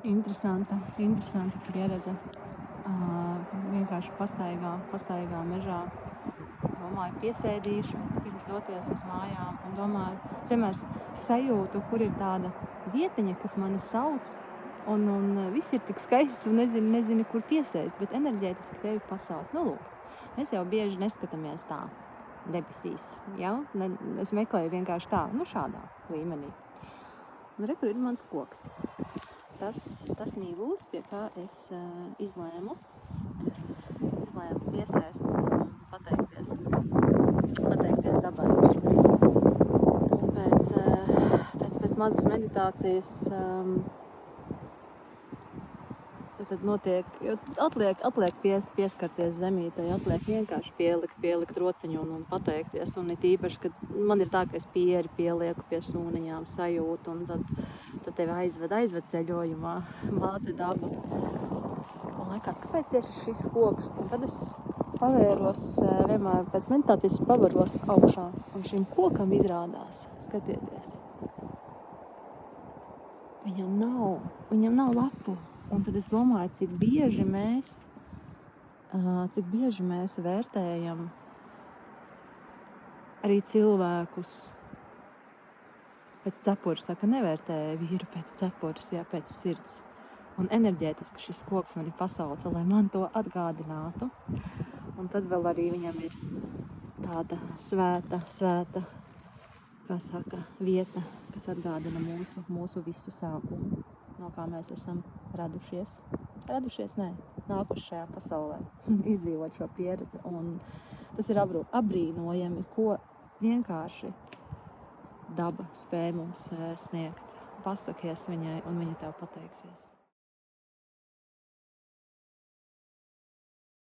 Interesanta pieredze. Vienkārši pastaigā mežā. Domāju, piesēdīšu pirms doties uz mājām un domāju, vienmēr sajūtu, kur ir tāda vietiņa, kas mani sauc, un viss ir tik skaists un nezinu, kur piesēst, bet enerģētiski tevi pasauc. Nu, lūk, mēs jau bieži neskatāmies tā debesīs, ja? Es meklēju vienkārši tā, šādā līmenī. Un re, kur ir mans koks. Tas mīlulis, pie kā es izlēmu piesēst un pateikties dabai. Un pēc mazas meditācijas tad notiek, jo atliek pieskarties zemītei, atliek vienkārši pielikt rociņu un pateikties. Un it īpaši, kad man ir tā, ka es pieri pielieku pie sūniņām, sajūtu, un tad tevi aizved ceļojumā, māte daba. Man liekas, kāpēc tieši šis koks? Un tad es pavēros, vienmēr pēc meditācijas pavaros augšā, un šim kokam izrādās, skatieties, viņam nav lapu. Un tad es domāju, cik bieži mēs vērtējam arī cilvēkus pēc cepura. Saka, nevērtēja vīru pēc cepuras, jā, pēc sirds. Un enerģētiski šis koks mani pasauca, lai man to atgādinātu. Un tad vēl arī viņam ir tāda svēta, kā saka, vieta, kas atgādina mūsu visu sākumu, no kā mēs esam radušies. Nākuši šajā pasaulē, izdzīvot šo pieredzi. Un tas ir abrīnojami, ko vienkārši daba spēj mums sniegt. Pasakies viņai, un viņa tev pateiksies.